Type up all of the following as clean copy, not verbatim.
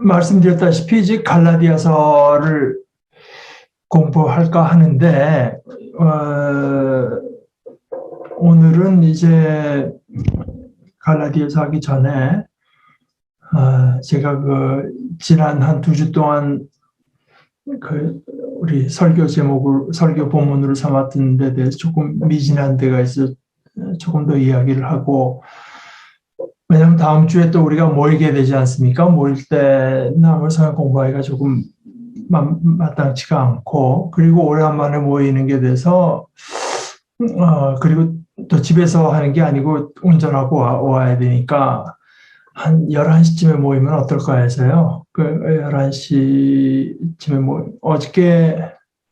말씀드렸다시피 이제 갈라디아서를 공부할까 하는데 오늘은 이제 갈라디아서 하기 전에 제가 지난 한 2주 동안 우리 설교 본문으로 삼았던 데 대해서 조금 미진한 데가 있어 조금 더 이야기를 하고, 왜냐하면 다음 주에 또 우리가 모이게 되지 않습니까? 모일 때 남을 성경 공부하기가 조금 마땅치가 않고, 그리고 오래간만에 모이는 게 돼서 그리고 또 집에서 하는 게 아니고 운전하고 와야 되니까 한 11시쯤에 모이면 어떨까 해서요. 11시쯤에 어저께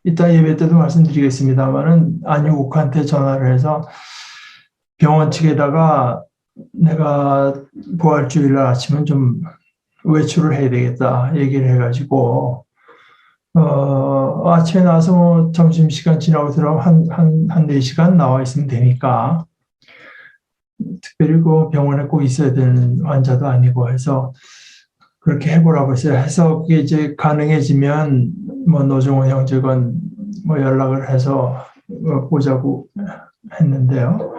이따 예배 때도 말씀드리겠습니다만은 안유국한테 전화를 해서 병원 측에다가 내가 부활주일날 아침은 좀 외출을 해야 되겠다 얘기를 해가지고 아침에 나와서 점심시간 지나고 들어가면 한 4시간 나와 있으면 되니까, 특별히 병원에 꼭 있어야 되는 환자도 아니고 해서 그렇게 해보라고 했어요. 해서 그게 이제 가능해지면 노종원 형제건 연락을 해서 보자고 했는데요.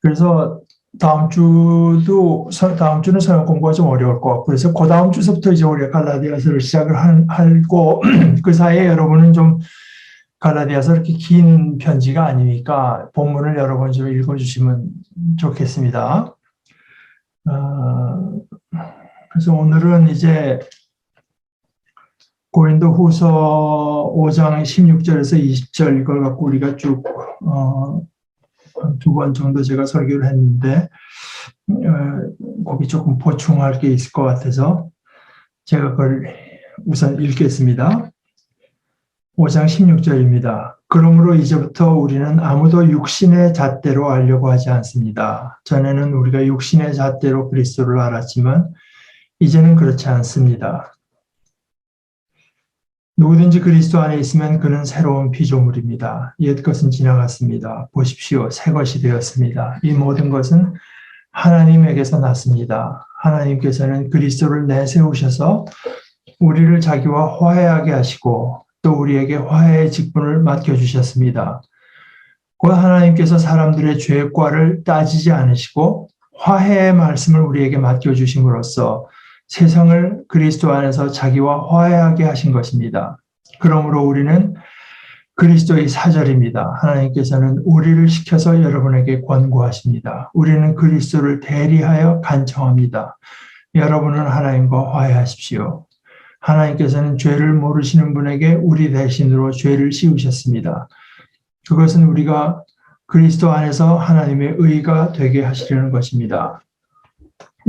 그래서 다음 주는 성경 공부가 좀 어려울 것 같고, 그래서 그 다음 주서부터 이제 우리가 갈라디아서를 시작을 하고, 그 사이에 여러분은 좀 갈라디아서 이렇게 긴 편지가 아니니까 본문을 여러 번 좀 읽어주시면 좋겠습니다. 그래서 오늘은 이제 고린도 후서 5장 16절에서 20절 이걸 갖고 우리가 쭉 한 2번 정도 제가 설교를 했는데 거기 조금 보충할 게 있을 것 같아서 제가 그걸 우선 읽겠습니다. 5장 16절입니다. 그러므로 이제부터 우리는 아무도 육신의 잣대로 알려고 하지 않습니다. 전에는 우리가 육신의 잣대로 그리스도를 알았지만 이제는 그렇지 않습니다. 누구든지 그리스도 안에 있으면 그는 새로운 피조물입니다. 옛것은 지나갔습니다. 보십시오. 새 것이 되었습니다. 이 모든 것은 하나님에게서 났습니다. 하나님께서는 그리스도를 내세우셔서 우리를 자기와 화해하게 하시고 또 우리에게 화해의 직분을 맡겨주셨습니다. 곧 하나님께서 사람들의 죄과를 따지지 않으시고 화해의 말씀을 우리에게 맡겨주심으로써 세상을 그리스도 안에서 자기와 화해하게 하신 것입니다. 그러므로 우리는 그리스도의 사절입니다. 하나님께서는 우리를 시켜서 여러분에게 권고하십니다. 우리는 그리스도를 대리하여 간청합니다. 여러분은 하나님과 화해하십시오. 하나님께서는 죄를 모르시는 분에게 우리 대신으로 죄를 씌우셨습니다. 그것은 우리가 그리스도 안에서 하나님의 의가 되게 하시려는 것입니다.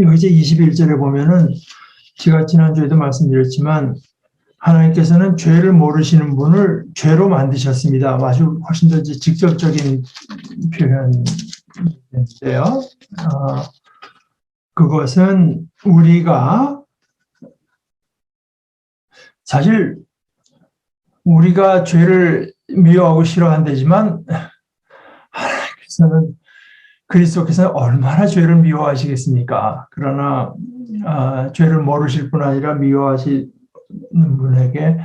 여기 이제 21절에 보면은 제가 지난주에도 말씀드렸지만 하나님께서는 죄를 모르시는 분을 죄로 만드셨습니다. 아주 훨씬 더 직접적인 표현인데요. 그것은 우리가 사실 우리가 죄를 미워하고 싫어한다지만 하나님께서는 그리스도께서는 얼마나 죄를 미워하시겠습니까? 그러나 죄를 모르실 뿐 아니라 미워하시는 분에게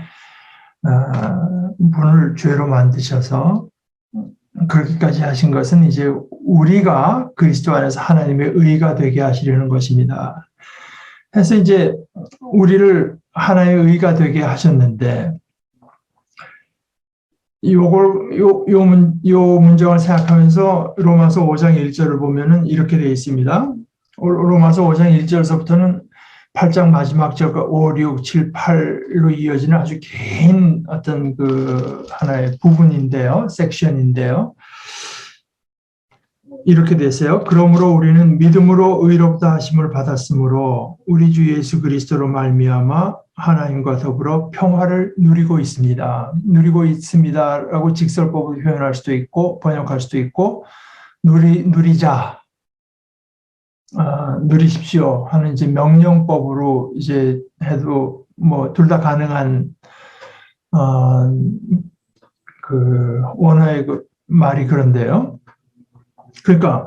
분을 죄로 만드셔서 그렇게까지 하신 것은 이제 우리가 그리스도 안에서 하나님의 의가 되게 하시려는 것입니다. 그래서 이제 우리를 하나님의 의가 되게 하셨는데 요 문장을 생각하면서 로마서 5장 1절을 보면은 이렇게 되어 있습니다. 로마서 5장 1절에서부터는 8장 마지막 절 5, 6, 7, 8로 이어지는 아주 긴 어떤 하나의 부분인데요. 섹션인데요. 이렇게 됐어요. 그러므로 우리는 믿음으로 의롭다 하심을 받았으므로 우리 주 예수 그리스도로 말미암아 하나님과 더불어 평화를 누리고 있습니다. 누리고 있습니다라고 직설법으로 표현할 수도 있고 번역할 수도 있고 누리자, 누리십시오 하는 이제 명령법으로 이제 해도 둘 다 가능한 원어의 말이 그런데요. 그러니까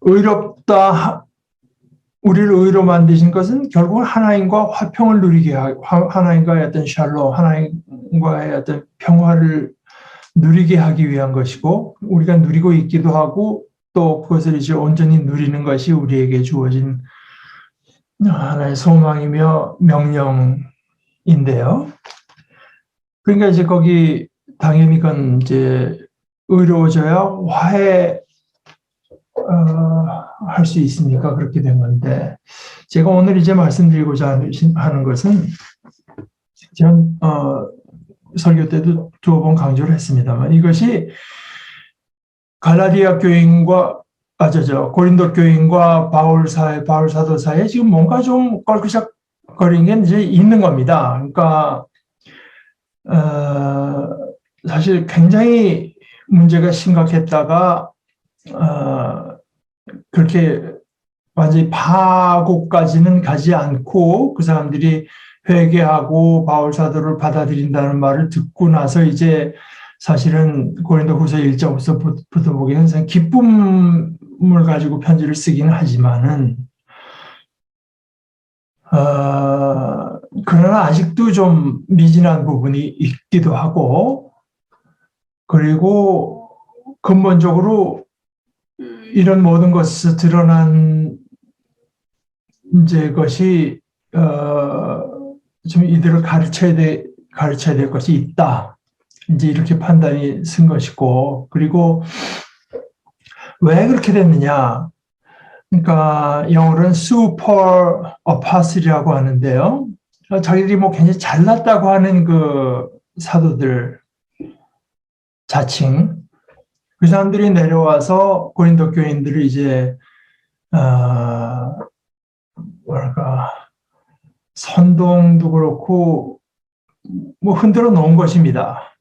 의롭다 우리를 의로 만드신 것은 결국 하나님과 화평을 누리게 하고 하나님과의 어떤 샬롬, 하나님과의 어떤 평화를 누리게 하기 위한 것이고 우리가 누리고 있기도 하고 또 그것을 이제 온전히 누리는 것이 우리에게 주어진 하나의 소망이며 명령인데요. 그러니까 이제 거기 당연히 그건 이제 의로워져야 화해 할 수 있으니까 그렇게 된 건데 제가 오늘 이제 말씀드리고자 하는 것은 전 설교 때도 두어 번 강조를 했습니다만 이것이 갈라디아 교인과 고린도 교인과 바울 사도 사이에 지금 뭔가 좀 껄끄적거리는 게 이제 있는 겁니다. 그러니까 사실 굉장히 문제가 심각했다가 그렇게 완전히 파고까지는 가지 않고 그 사람들이 회개하고 바울 사도를 받아들인다는 말을 듣고 나서 이제 사실은 고린도후서 1장부터 보기에는 기쁨을 가지고 편지를 쓰기는 하지만은 그러나 아직도 좀 미진한 부분이 있기도 하고 그리고 근본적으로 이런 모든 것에서 드러난 이제 것이 좀 이들을 가르쳐야 될 것이 있다. 이제 이렇게 판단이 쓴 것이고 그리고 왜 그렇게 됐느냐? 그러니까 영어로는 super apostle이라고 하는데요. 자기들이 뭐 굉장히 잘났다고 하는 그 사도들 자칭 그 사람들이 내려와서 고린도 교인들을 이제 뭐랄까 선동도 그렇고 뭐 흔들어 놓은 것입니다.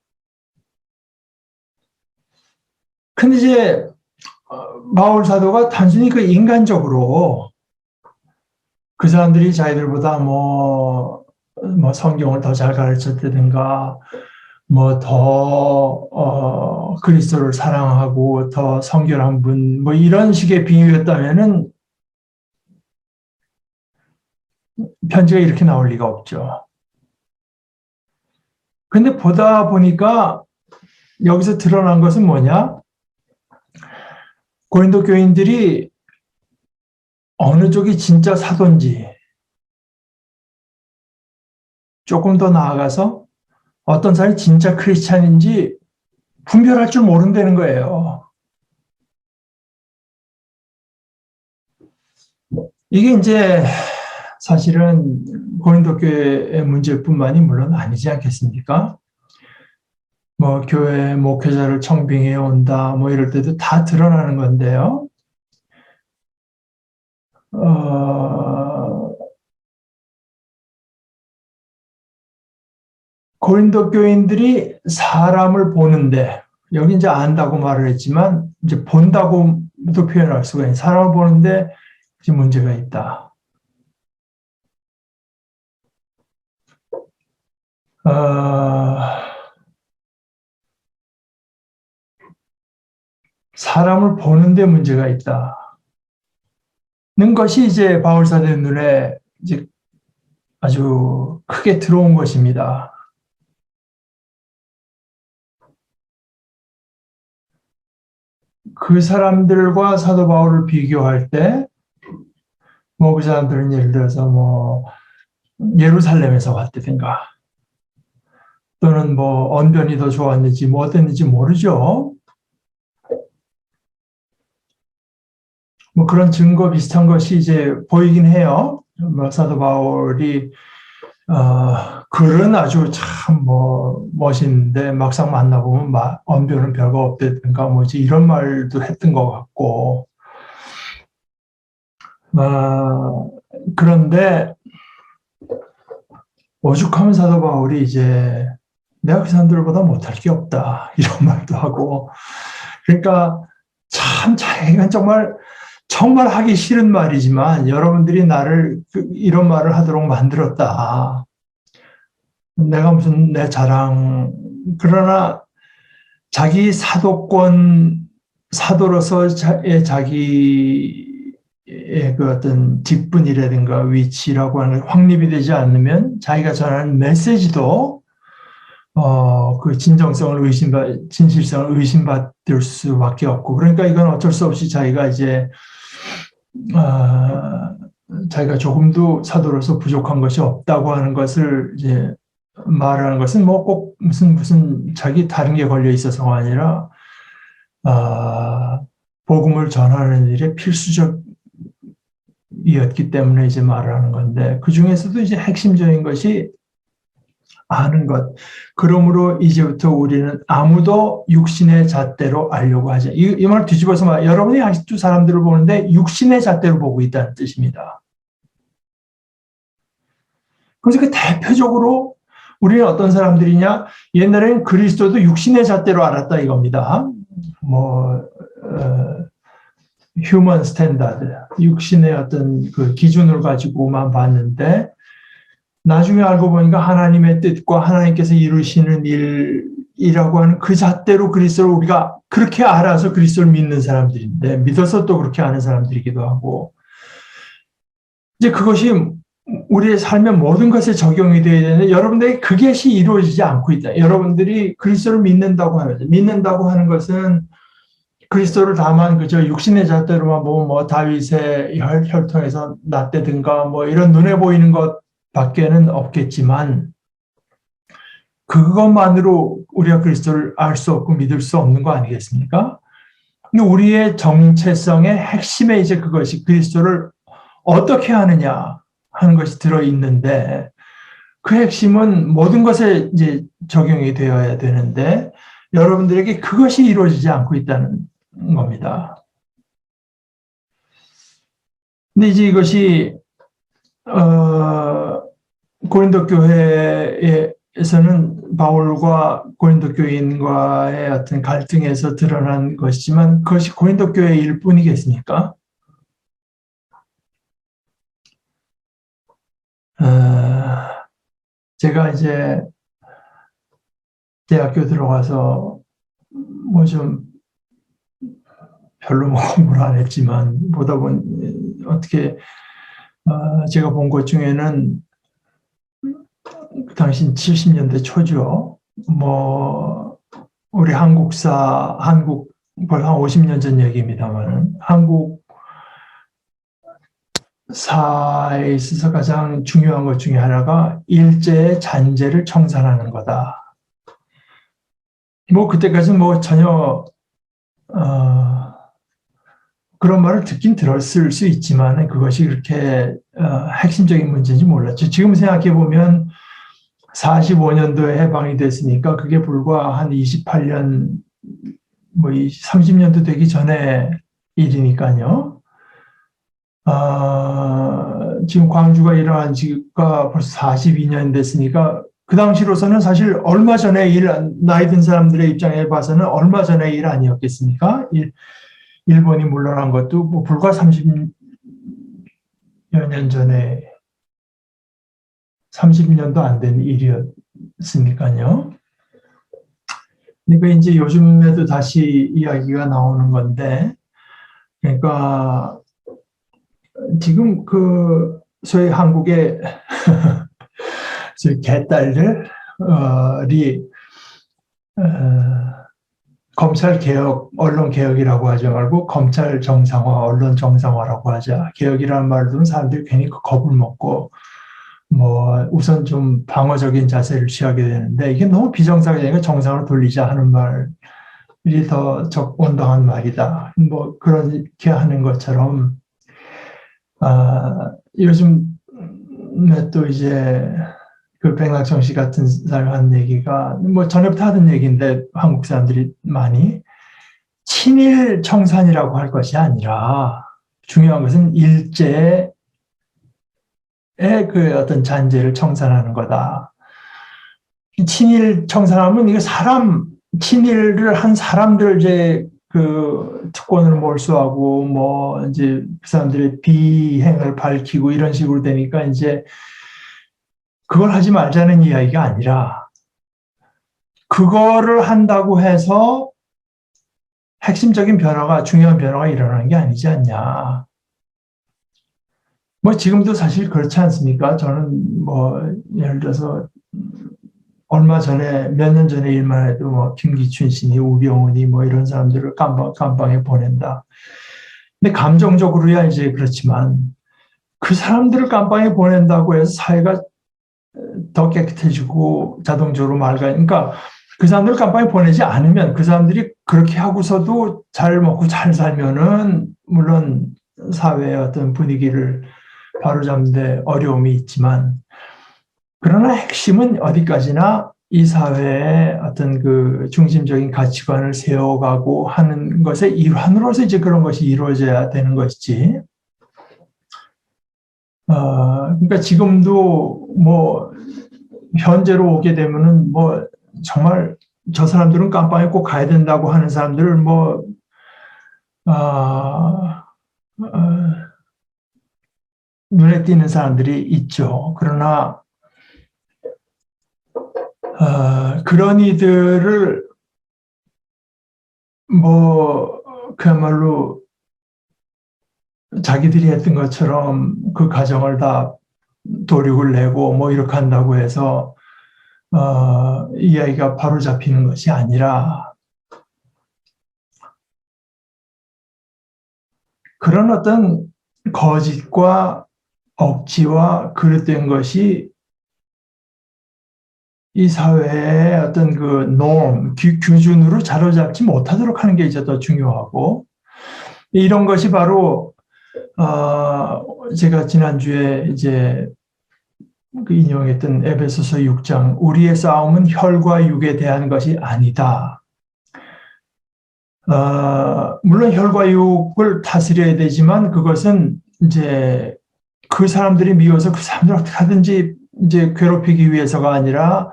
근데 이제 바울 사도가 단순히 그 인간적으로 그 사람들이 자기들보다 뭐 성경을 더 잘 가르쳤다든가 뭐 더 그리스도를 사랑하고 더 성결한 분 뭐 이런 식의 비유였다면은 편지가 이렇게 나올 리가 없죠. 근데 보다 보니까 여기서 드러난 것은 뭐냐? 고린도 교인들이 어느 쪽이 진짜 사도인지 조금 더 나아가서 어떤 사람이 진짜 크리스찬인지 분별할 줄 모른다는 거예요. 이게 이제 사실은 고린도 교회의 문제뿐만이 물론 아니지 않겠습니까? 뭐 교회 목회자를 청빙해 온다 뭐 이럴 때도 다 드러나는 건데요. 고린도 교인들이 사람을 보는데 여기 이제 안다고 말을 했지만 이제 본다고도 표현할 수가 있는 사람을 보는데 이제 문제가 있다. 사람을 보는데 문제가 있다는 것이 이제 바울 사도의 눈에 이제 아주 크게 들어온 것입니다. 그 사람들과 사도 바울을 비교할 때, 뭐 그 사람들은 예를 들어서 뭐 예루살렘에서 왔다든가, 또는 뭐 언변이 더 좋았는지 뭐 어땠는지 모르죠. 뭐 그런 증거 비슷한 것이 이제 보이긴 해요. 뭐 사도 바울이 글은 아주 참 뭐 멋있는데 막상 만나보면 언변은 별거 없다든가 뭐 이제 이런 말도 했던 것 같고 그런데 오죽하면 사도 바울이 이제 내가 그 사람들보다 못할 게 없다 이런 말도 하고 그러니까 참 자기가 정말 하기 싫은 말이지만 여러분들이 나를 이런 말을 하도록 만들었다. 내가 무슨 내 자랑 그러나 자기 사도로서의 자기 그 어떤 직분이라든가 위치라고 하는 게 확립이 되지 않으면 자기가 전하는 메시지도 그 진실성을 의심받을 수밖에 없고, 그러니까 이건 어쩔 수 없이 자기가 이제 자기가 조금도 사도로서 부족한 것이 없다고 하는 것을 이제 말하는 것은 뭐 꼭 무슨 자기 다른 게 걸려 있어서가 아니라 복음을 전하는 일에 필수적이었기 때문에 이제 말하는 건데, 그 중에서도 이제 핵심적인 것이 아는 것. 그러므로 이제부터 우리는 아무도 육신의 잣대로 알려고 하지. 이 말 뒤집어서 말. 여러분이 아직도 사람들을 보는데 육신의 잣대로 보고 있다는 뜻입니다. 그래서 그 대표적으로 우리는 어떤 사람들이냐? 옛날에는 그리스도도 육신의 잣대로 알았다 이겁니다. 휴먼 스탠다드, 육신의 어떤 그 기준을 가지고만 봤는데, 나중에 알고 보니까 하나님의 뜻과 하나님께서 이루시는 일이라고 하는 그 잣대로 그리스도를 우리가 그렇게 알아서 그리스도를 믿는 사람들인데, 믿어서 또 그렇게 아는 사람들이기도 하고, 이제 그것이 우리의 삶의 모든 것에 적용이 되어야 되는데, 여러분들이 그것이 이루어지지 않고 있다. 여러분들이 그리스도를 믿는다고 하는 것은 그리스도를 다만 그저 육신의 잣대로만 보면 뭐 다윗의 혈통에서 났다든가 뭐 이런 눈에 보이는 것 밖에는 없겠지만, 그것만으로 우리가 그리스도를 알 수 없고 믿을 수 없는 거 아니겠습니까? 근데 우리의 정체성의 핵심에 이제 그것이 그리스도를 어떻게 하느냐 하는 것이 들어있는데, 그 핵심은 모든 것에 이제 적용이 되어야 되는데, 여러분들에게 그것이 이루어지지 않고 있다는 겁니다. 근데 이제 이것이 고린도 교회에서는 바울과 고린도 교인과의 어떤 갈등에서 드러난 것이지만, 그것이 고린도 교회의 일뿐이겠습니까? 제가 이제 대학교 들어가서 뭐 좀 별로 뭐 공부를 안 했지만, 보다 보니 어떻게 제가 본 것 중에는 그 당시 70년대 초죠. 뭐 우리 한국 벌써 한 50년 전 얘기입니다만, 한국 사에 있어서 가장 중요한 것 중에 하나가 일제의 잔재를 청산하는 거다. 뭐 그때까지는 뭐 전혀 그런 말을 듣긴 들었을 수 있지만 그것이 그렇게 핵심적인 문제인지 몰랐죠. 지금 생각해 보면 45년도에 해방이 됐으니까 그게 불과 한 28년, 뭐 30년도 되기 전에 일이니까요. 지금 광주가 일어난 지가 벌써 42년 됐으니까, 그 당시로서는 사실 얼마 전에 나이 든 사람들의 입장에 봐서는 얼마 전의 일 아니었겠습니까? 일본이 물러난 것도 뭐 불과 30여 년 전에, 30년도 안 된 일이었으니까요. 그러니까 이제 요즘에도 다시 이야기가 나오는 건데, 그러니까 지금 그 소위 한국의 개딸들이 검찰 개혁, 언론 개혁이라고 하지 말고 검찰 정상화, 언론 정상화라고 하자. 개혁이라는 말을 들으면 사람들이 괜히 겁을 먹고 뭐 우선 좀 방어적인 자세를 취하게 되는데, 이게 너무 비정상이니까 정상으로 돌리자 하는 말이 더 온당한 말이다. 뭐 그렇게 하는 것처럼 요즘에 또 이제 그 백낙정 씨 같은 사람이 한 얘기가, 뭐 전에부터 하던 얘기인데 한국 사람들이 많이, 친일 청산이라고 할 것이 아니라 중요한 것은 일제의 그 어떤 잔재를 청산하는 거다. 친일 청산하면 이게 친일을 한 사람들 이제 그 특권을 몰수하고 뭐 이제 그 사람들의 비행을 밝히고 이런 식으로 되니까, 이제 그걸 하지 말자는 이야기가 아니라, 그거를 한다고 해서 핵심적인 변화가, 중요한 변화가 일어나는 게 아니지 않냐. 뭐 지금도 사실 그렇지 않습니까? 저는 뭐 예를 들어서 얼마 전에 몇 년 전에 일만 해도 뭐 김기춘 씨니 우병우니 뭐 이런 사람들을 감방에 보낸다. 근데 감정적으로야 이제 그렇지만 그 사람들을 감방에 보낸다고 해서 사회가 더 깨끗해지고 자동적으로 그러니까 그 사람들을 감방에 보내지 않으면 그 사람들이 그렇게 하고서도 잘 먹고 잘 살면은 물론 사회의 어떤 분위기를 바로잡는 데 어려움이 있지만 그러나 핵심은 어디까지나 이 사회의 어떤 그 중심적인 가치관을 세워가고 하는 것의 일환으로서 이제 그런 것이 이루어져야 되는 것이지. 그러니까 지금도 뭐 현재로 오게 되면은 뭐 정말 저 사람들은 깜빵에 꼭 가야 된다고 하는 사람들을 뭐 눈에 띄는 사람들이 있죠. 그러나 그런 이들을 뭐 그야말로 자기들이 했던 것처럼 그 가정을 다 도륙을 내고 뭐 이렇게 한다고 해서 이야기가 바로 잡히는 것이 아니라 그런 어떤 거짓과 억지와 그릇된 것이 이 사회의 어떤 그 norm, 규준으로 자로잡지 못하도록 하는 게 이제 더 중요하고 이런 것이 바로 제가 지난주에 이제 그 인용했던 에베소서 6장 우리의 싸움은 혈과 육에 대한 것이 아니다. 물론 혈과 육을 다스려야 되지만 그것은 이제 그 사람들이 미워서 그 사람들 어떻게 하든지 이제 괴롭히기 위해서가 아니라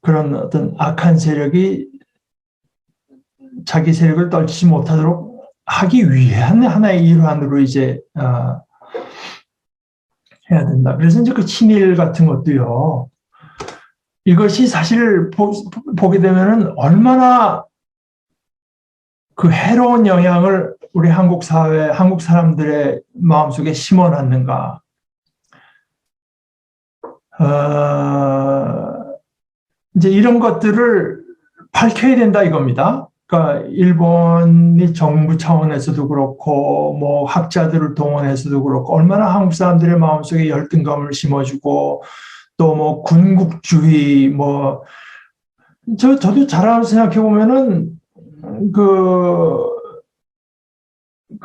그런 어떤 악한 세력이 자기 세력을 떨치지 못하도록 하기 위한 하나의 일환으로 이제 해야 된다. 그래서 이제 그 친일 같은 것도요. 이것이 사실 보게 되면은 얼마나 그 해로운 영향을 우리 한국 사회, 한국 사람들의 마음속에 심어놨는가. 이제 이런 것들을 밝혀야 된다 이겁니다. 그러니까 일본이 정부 차원에서도 그렇고 뭐 학자들을 동원해서도 그렇고 얼마나 한국 사람들의 마음속에 열등감을 심어주고 또 뭐 군국주의 뭐 저도 잘 알아서 생각해 보면은 그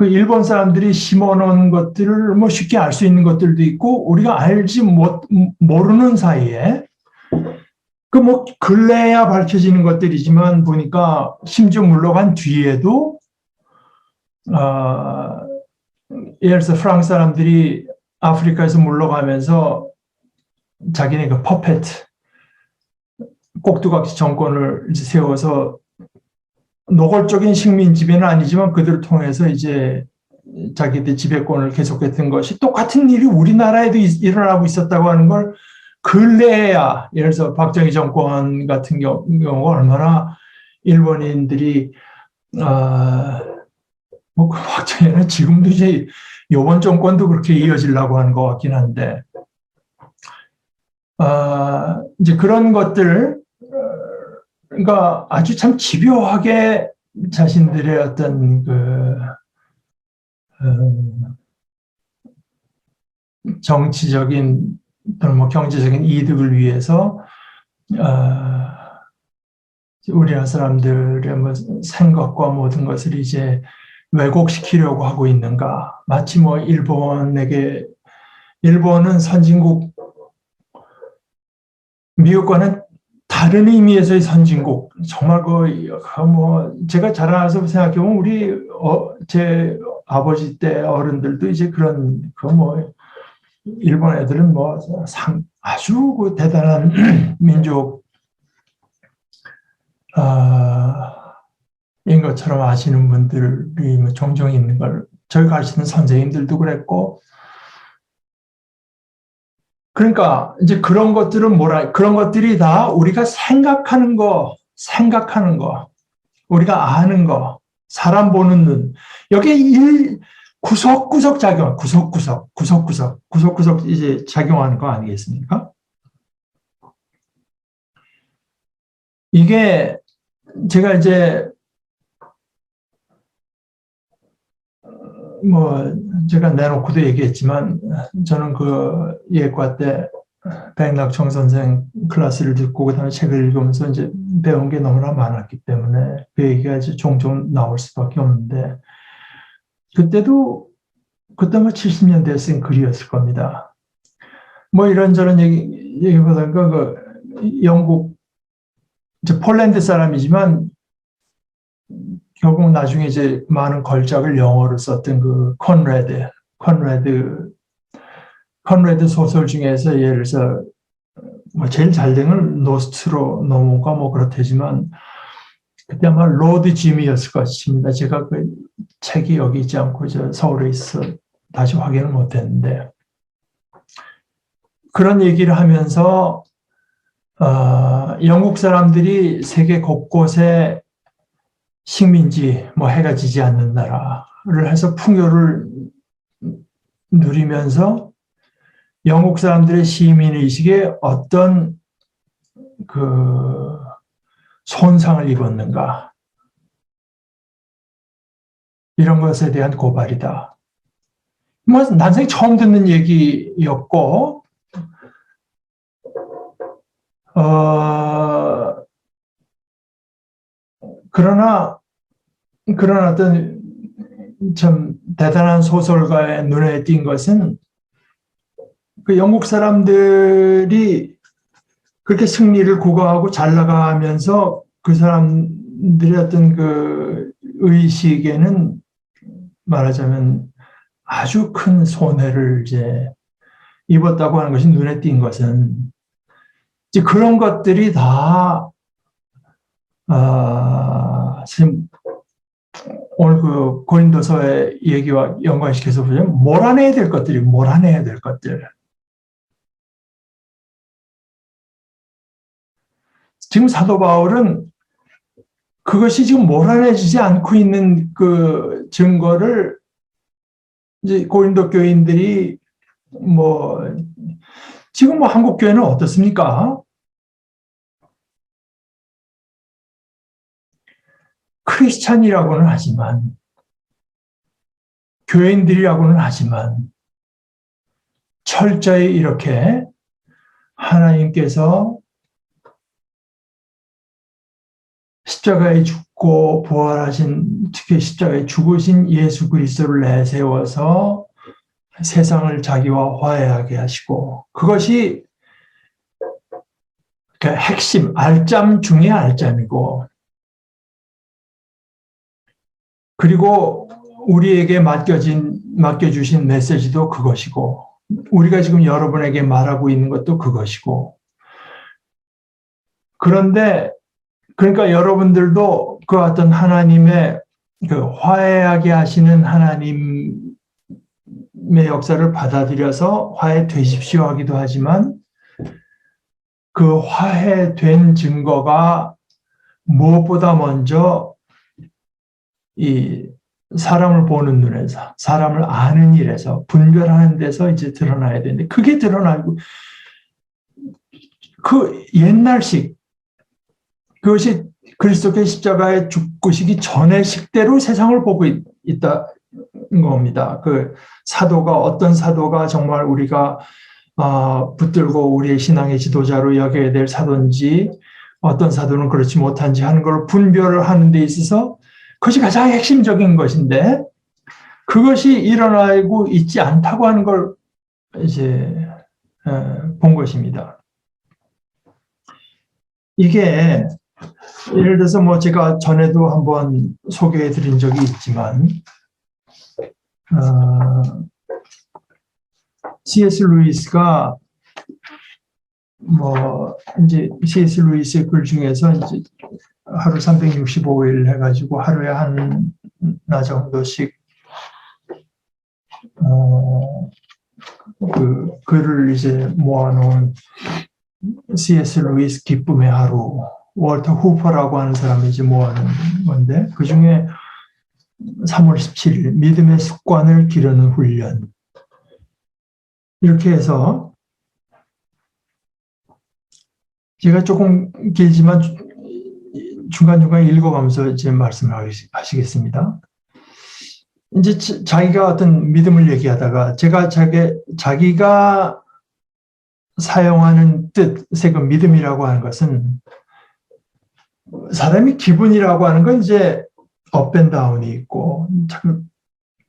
일본 사람들이 심어놓은 것들을 뭐 쉽게 알 수 있는 것들도 있고 우리가 알지 모르는 사이에 그 뭐 근래야 밝혀지는 것들이지만 보니까 심지어 물러간 뒤에도 예를 들어서 프랑스 사람들이 아프리카에서 물러가면서 자기네 그 퍼펫 꼭두각시 정권을 이제 세워서 노골적인 식민 지배는 아니지만 그들을 통해서 이제 자기들 지배권을 계속했던 것이 똑같은 일이 우리나라에도 일어나고 있었다고 하는 걸 근래야 예를 들어서 박정희 정권 같은 경우가 얼마나 일본인들이 뭐 박정희는 지금도 이제 이번 정권도 그렇게 이어지려고 하는 것 같긴 한데 이제 그런 것들 그러니까 아주 참 집요하게 자신들의 어떤 정치적인 또는 뭐 경제적인 이득을 위해서 우리나라 사람들의 뭐 생각과 모든 것을 이제 왜곡시키려고 하고 있는가? 마치 뭐 일본은 선진국, 미국과는 다른 의미에서의 선진국. 정말 뭐 제가 잘 알아서 생각해 보면 우리 제 아버지 때 어른들도 이제 그런 뭐 일본 애들은 뭐 아주 그 대단한 민족 인 것처럼 아시는 분들이 뭐 종종 있는 걸 저희 가르치는 선생님들도 그랬고 그러니까 이제 그런 것들은 그런 것들이 다 우리가 생각하는 거 우리가 아는 거 사람 보는 눈 여기에 구석구석 작용, 구석구석 이제 작용하는 거 아니겠습니까? 이게 제가 이제 뭐 제가 내놓고도 얘기했지만 저는 그 예과 때 백낙청 선생 클래스를 듣고 그다음에 책을 읽으면서 이제 배운 게 너무나 많았기 때문에 그 얘기가 이제 종종 나올 수밖에 없는데 그때 뭐 70년대에 쓴 글이었을 겁니다. 뭐 이런저런 얘기보다는 그 영국 이제 폴란드 사람이지만 결국 나중에 이제 많은 걸작을 영어로 썼던 그 컨레드 소설 중에서 예를 들어서 뭐 제일 잘 된 건 노스트로노모가 뭐 그렇다지만 그때 아마 로드 짐이었을 것 같습니다. 제가 그 책이 여기 있지 않고 저 서울에 있어 다시 확인을 못했는데 그런 얘기를 하면서 영국 사람들이 세계 곳곳에 식민지, 뭐 해가 지지 않는 나라를 해서 풍요를 누리면서 영국 사람들의 시민의식에 어떤 그 손상을 입었는가. 이런 것에 대한 고발이다. 뭐 난생 처음 듣는 얘기였고, 그러나 어떤 참 대단한 소설가의 눈에 띈 것은 그 영국 사람들이 그렇게 승리를 구가하고 잘 나가면서 그 사람들의 어떤 그 의식에는 말하자면 아주 큰 손해를 이제 입었다고 하는 것이 눈에 띈 것은 이제 그런 것들이 다 지금 오늘 그 고린도서의 얘기와 연관시켜서 보자면 몰아내야 될 것들. 지금 사도 바울은 그것이 지금 몰아내지지 않고 있는 그 증거를 이제 고린도 교인들이 뭐 지금 뭐 한국 교회는 어떻습니까? 크리스찬이라고는 하지만 교인들이라고는 하지만 철저히 이렇게 하나님께서 십자가에 죽고 부활하신, 특히 십자가에 죽으신 예수 그리스도를 내세워서 세상을 자기와 화해하게 하시고, 그것이 핵심, 알짬 중의 알짬이고, 그리고 우리에게 맡겨주신 메시지도 그것이고, 우리가 지금 여러분에게 말하고 있는 것도 그것이고, 그런데 그러니까 여러분들도 그 어떤 하나님의 그 화해하게 하시는 하나님의 역사를 받아들여서 화해되십시오 하기도 하지만 그 화해된 증거가 무엇보다 먼저 이 사람을 보는 눈에서, 사람을 아는 일에서, 분별하는 데서 이제 드러나야 되는데, 그게 드러나고, 그 옛날식, 그것이 그리스도의 십자가에 죽으시기 전의 식대로 세상을 보고 있다는 겁니다. 그 어떤 사도가 정말 우리가 붙들고 우리의 신앙의 지도자로 여겨야 될 사도인지, 어떤 사도는 그렇지 못한지 하는 걸 분별을 하는 데 있어서 그것이 가장 핵심적인 것인데, 그것이 일어나고 있지 않다고 하는 걸 이제 본 것입니다. 이게 예를 들어서 뭐 제가 전에도 한번 소개해 드린 적이 있지만, C.S. 루이스가 뭐 이제 C.S. 루이스의 글 중에서 이제 하루 365일 해가지고 하루에 하나 정도씩 그 글을 이제 모아놓은 C.S. 루이스 기쁨의 하루, 월터 후퍼라고 하는 사람이 이제 모아놓은 건데, 그 중에 3월 17일 믿음의 습관을 기르는 훈련. 이렇게 해서 제가 조금 길지만 중간중간 읽어가면서 이제 말씀을 하시겠습니다. 이제 자기가 어떤 믿음을 얘기하다가 제가 자기가 사용하는 뜻의 그 믿음이라고 하는 것은 사람이 기분이라고 하는 건 이제 업앤다운이 있고 참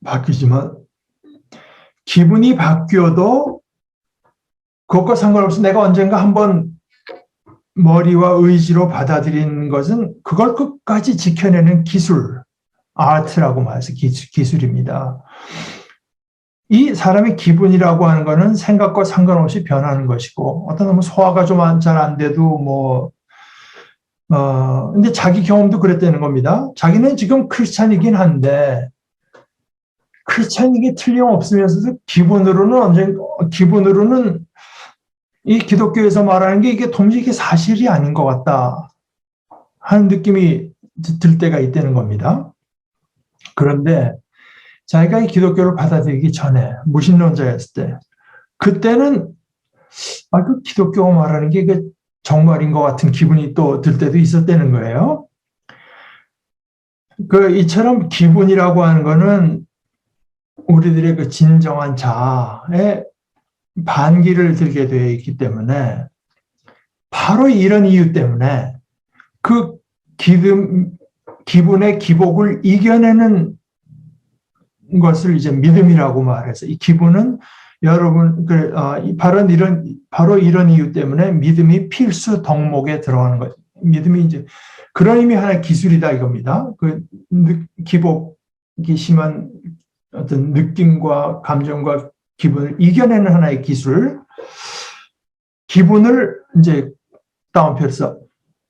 바뀌지만 기분이 바뀌어도 그것과 상관없이 내가 언젠가 한번 머리와 의지로 받아들이는 것은 그걸 끝까지 지켜내는 기술, 아트라고 말해서 기술입니다. 이 사람의 기분이라고 하는 것은 생각과 상관없이 변하는 것이고 어떤 놈은 소화가 좀 잘 안 돼도 근데 자기 경험도 그랬다는 겁니다. 자기는 지금 크리스찬이긴 한데 크리스찬이기 틀림없으면서도 기분으로는 이 기독교에서 말하는 게 이게 도무지 이게 사실이 아닌 것 같다 하는 느낌이 들 때가 있다는 겁니다. 그런데 자기가 이 기독교를 받아들이기 전에 무신론자였을 때 그때는 그 기독교가 말하는 게 이게 정말인 것 같은 기분이 또 들 때도 있었다는 거예요. 이처럼 기분이라고 하는 거는 우리들의 그 진정한 자아의 반기를 들게 되어 있기 때문에 바로 이런 이유 때문에 그 기분의 기복을 이겨내는 것을 이제 믿음이라고 말해서 이 기분은 여러분 바로 이런 이유 때문에 믿음이 필수 덕목에 들어가는 것. 믿음이 이제 그런 의미 하나의 기술이다 이겁니다. 그 기복이 심한 어떤 느낌과 감정과 기분을 이겨내는 하나의 기술. 기분을 이제 다운표해서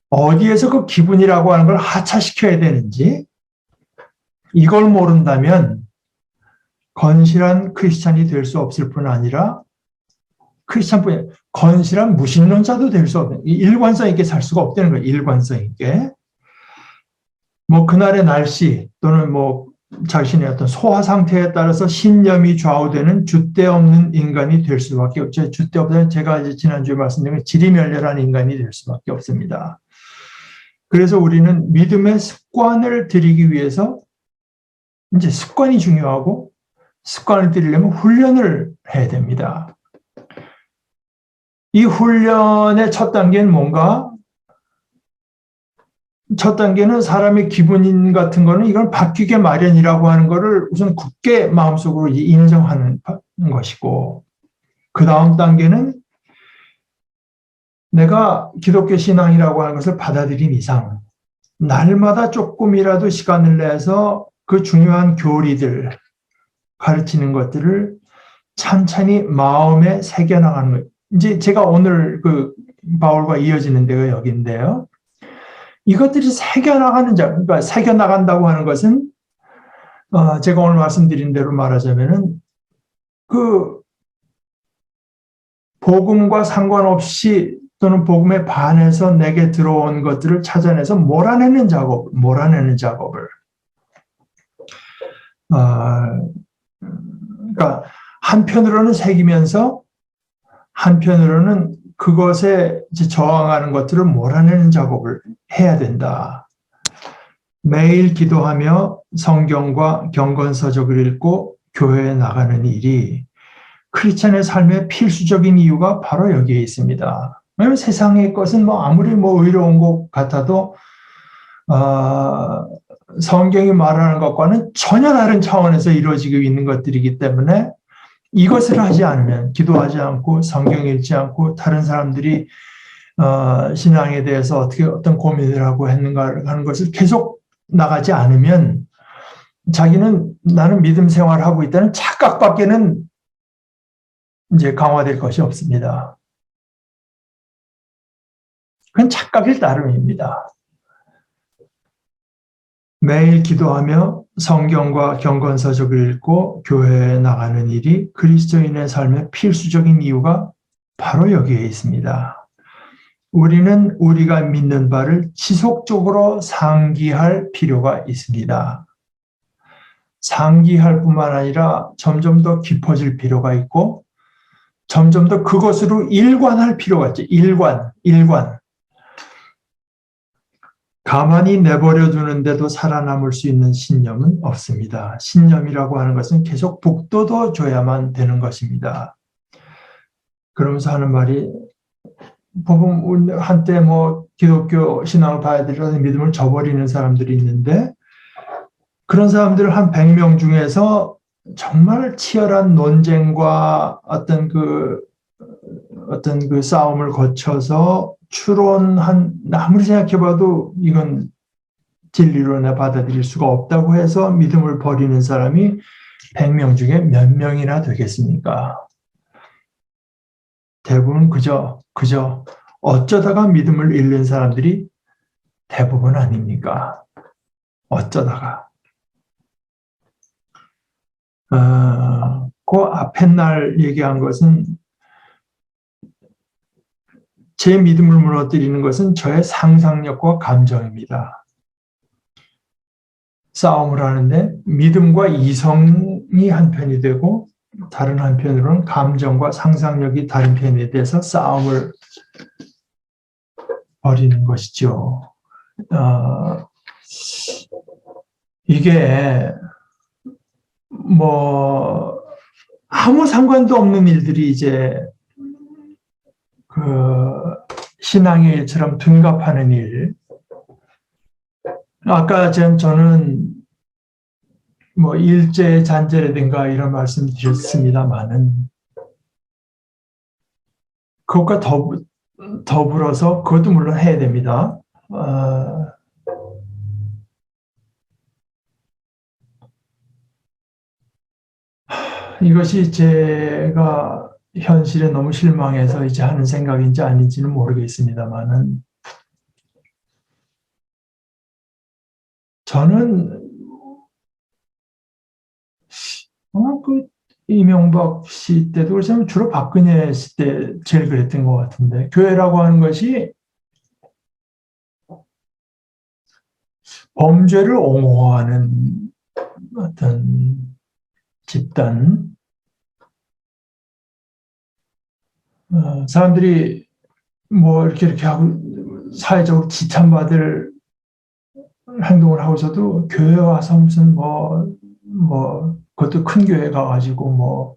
어디에서 그 기분이라고 하는 걸 하차시켜야 되는지 이걸 모른다면 건실한 크리스찬이 될 수 없을 뿐 아니라 크리스찬뿐이 건실한 무신론자도 될 수 없는 일관성 있게 살 수가 없다는 거예요. 일관성 있게. 그날의 날씨 또는 자신의 어떤 소화 상태에 따라서 신념이 좌우되는 줏대 없는 인간이 될 수밖에 없죠. 줏대 없다는 제가 이제 지난주에 말씀드린 지리멸렬한 인간이 될 수밖에 없습니다. 그래서 우리는 믿음의 습관을 들이기 위해서 이제 습관이 중요하고 습관을 들이려면 훈련을 해야 됩니다. 이 훈련의 첫 단계는 뭔가? 첫 단계는 사람의 기분 같은 거는 이건 바뀌게 마련이라고 하는 거를 우선 굳게 마음속으로 인정하는 것이고 그 다음 단계는 내가 기독교 신앙이라고 하는 것을 받아들인 이상 날마다 조금이라도 시간을 내서 그 중요한 교리들 가르치는 것들을 찬찬히 마음에 새겨나가는 거예요. 이제 제가 오늘 그 바울과 이어지는 데가 여기인데요. 이것들이 새겨나가는 그러니까 새겨나간다고 하는 것은 제가 오늘 말씀드린 대로 말하자면은 그 복음과 상관없이 또는 복음에 반해서 내게 들어온 것들을 찾아내서 몰아내는 작업을 그러니까 한편으로는 새기면서 한편으로는 그것에 이제 저항하는 것들을 몰아내는 작업을 해야 된다. 매일 기도하며 성경과 경건서적을 읽고 교회에 나가는 일이 크리스찬의 삶의 필수적인 이유가 바로 여기에 있습니다. 왜냐하면 세상의 것은 아무리 의로운 것 같아도 성경이 말하는 것과는 전혀 다른 차원에서 이루어지고 있는 것들이기 때문에 이것을 하지 않으면 기도하지 않고 성경 읽지 않고 다른 사람들이 신앙에 대해서 어떤 고민을 하고 했는가 하는 것을 계속 나가지 않으면 자기는 나는 믿음 생활을 하고 있다는 착각밖에는 이제 강화될 것이 없습니다. 그건 착각일 따름입니다. 매일 기도하며 성경과 경건서적을 읽고 교회에 나가는 일이 그리스도인의 삶의 필수적인 이유가 바로 여기에 있습니다. 우리는 우리가 믿는 바를 지속적으로 상기할 필요가 있습니다. 상기할 뿐만 아니라 점점 더 깊어질 필요가 있고 점점 더 그것으로 일관할 필요가 있죠. 일관. 가만히 내버려 두는데도 살아남을 수 있는 신념은 없습니다. 신념이라고 하는 것은 계속 북돋워 줘야만 되는 것입니다. 그러면서 하는 말이 보면 한때 뭐 기독교 신앙을 봐야 되라는 믿음을 저버리는 사람들이 있는데 그런 사람들 한 100명 중에서 정말 치열한 논쟁과 어떤 그 싸움을 거쳐서 추론한, 아무리 생각해봐도 이건 진리로 내 받아들일 수가 없다고 해서 믿음을 버리는 사람이 100명 중에 몇 명이나 되겠습니까? 대부분 그저 어쩌다가 믿음을 잃는 사람들이 대부분 아닙니까? 어쩌다가. 그 앞에 날 얘기한 것은 제 믿음을 무너뜨리는 것은 저의 상상력과 감정입니다. 싸움을 하는데 믿음과 이성이 한편이 되고 다른 한편으로는 감정과 상상력이 다른 편에 대해서 싸움을 벌이는 것이죠. 이게 뭐 아무 상관도 없는 일들이 이제 그 신앙의 일처럼 둔갑하는 일. 아까 저는 뭐 일제 잔재라든가 이런 말씀 드렸습니다만은 그것과 더불어서 그것도 물론 해야 됩니다. 이것이 제가 현실에 너무 실망해서 이제 하는 생각인지 아닌지는 모르겠습니다만은 저는 그 이명박 씨 때도 그렇지만 주로 박근혜 씨 때 제일 그랬던 것 같은데 교회라고 하는 것이 범죄를 옹호하는 어떤 집단, 사람들이 뭐 이렇게 하고 사회적으로 지탄받을 행동을 하고서도 교회 와서 무슨 그것도 큰 교회 가가지고 뭐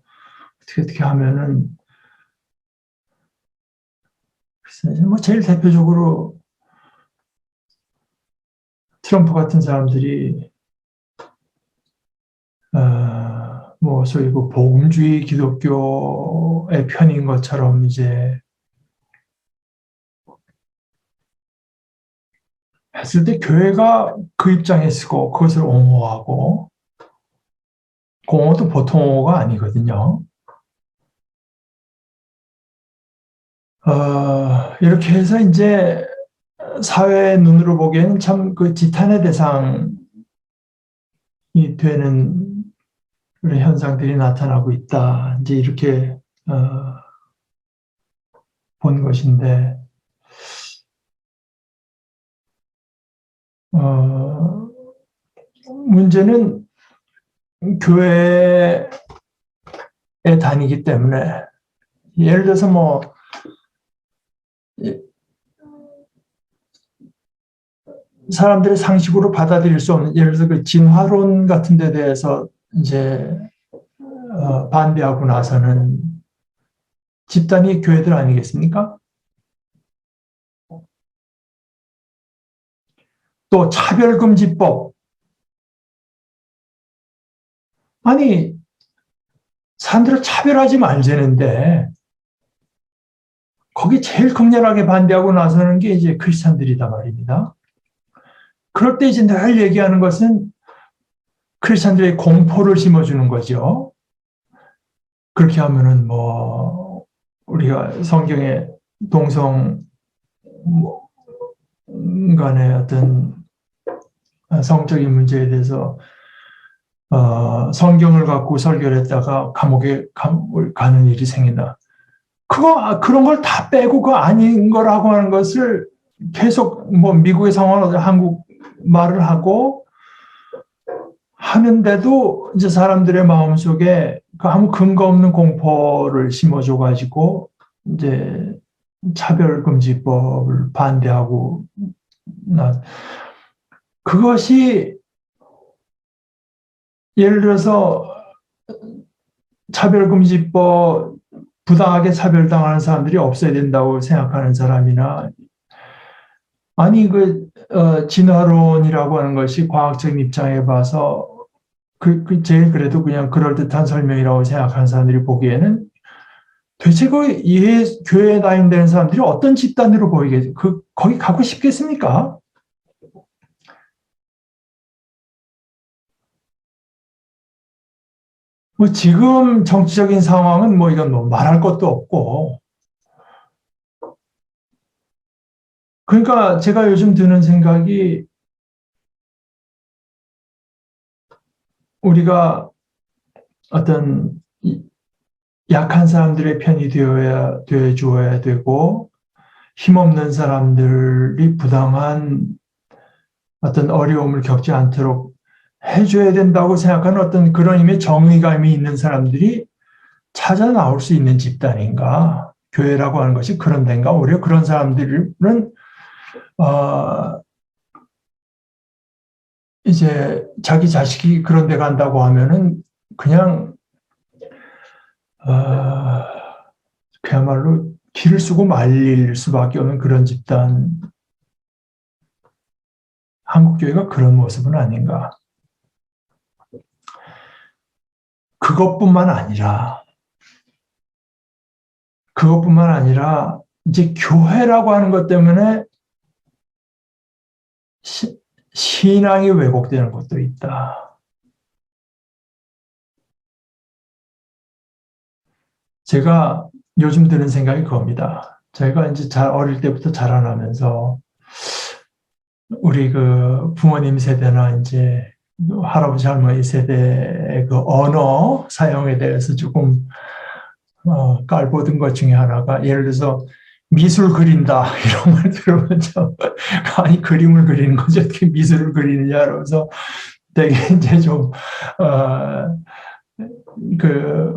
어떻게 하면은 뭐 제일 대표적으로 트럼프 같은 사람들이 뭐 소위 그 복음주의 기독교의 편인 것처럼 이제 했을 때 교회가 그 입장에 서고 그것을 옹호하고 옹호도 보통 옹호가 아니거든요. 이렇게 해서 이제 사회의 눈으로 보기에는 참 그 지탄의 대상이 되는 그런 현상들이 나타나고 있다. 이제 이렇게 본 것인데, 문제는 교회에 다니기 때문에 예를 들어서 뭐 사람들의 상식으로 받아들일 수 없는 예를 들어서 그 진화론 같은 데 대해서 이제 반대하고 나서는 집단이 교회들 아니겠습니까? 또 차별금지법. 아니 사람들을 차별하지 말자는데 거기 제일 극렬하게 반대하고 나서는 게 이제 크리스찬들이다 말입니다. 그럴 때 이제 늘 얘기하는 것은 크리스찬들의 공포를 심어주는 거죠. 그렇게 하면은 뭐 우리가 성경의 동성 간의 어떤 성적인 문제에 대해서 성경을 갖고 설교를 했다가 감옥에 가는 일이 생긴다. 그런 걸 다 빼고 그거 아닌 거라고 하는 것을 계속 뭐 미국의 상황을 한국 말을 하고 하는데도 이제 사람들의 마음속에 그 아무 근거 없는 공포를 심어줘 가지고 이제 차별금지법을 반대하고 그것이 예를 들어서 차별금지법 부당하게 차별당하는 사람들이 없어야 된다고 생각하는 사람이나 아니 진화론이라고 하는 것이 과학적인 입장에 봐서 제일 그래도 그냥 그럴듯한 설명이라고 생각하는 사람들이 보기에는 도대체 교회에 다닌다는 사람들이 어떤 집단으로 보이겠어요? 거기 가고 싶겠습니까? 뭐 지금 정치적인 상황은 뭐 이건 뭐 말할 것도 없고. 그러니까 제가 요즘 드는 생각이 우리가 어떤 약한 사람들의 편이 되어 주어야 되고 힘없는 사람들이 부당한 어떤 어려움을 겪지 않도록 해줘야 된다고 생각하는 어떤 그런 의미의 정의감이 있는 사람들이 찾아 나올 수 있는 집단인가? 교회라고 하는 것이 그런 데인가? 오히려 그런 사람들은 이제 자기 자식이 그런 데 간다고 하면은 그냥 그야말로 길을 쓰고 말릴 수밖에 없는 그런 집단. 한국교회가 그런 모습은 아닌가. 그것뿐만 아니라 이제 교회라고 하는 것 때문에 신앙이 왜곡되는 것도 있다. 제가 요즘 드는 생각이 그겁니다. 제가 이제 어릴 때부터 자라나면서 우리 그 부모님 세대나 이제 할아버지 할머니 세대의 그 언어 사용에 대해서 조금 깔보던 것 중에 하나가 예를 들어서 미술 그린다 이런 말 들으면 아니 그림을 그리는 거지 어떻게 미술을 그리느냐 그러면서 되게 이제 좀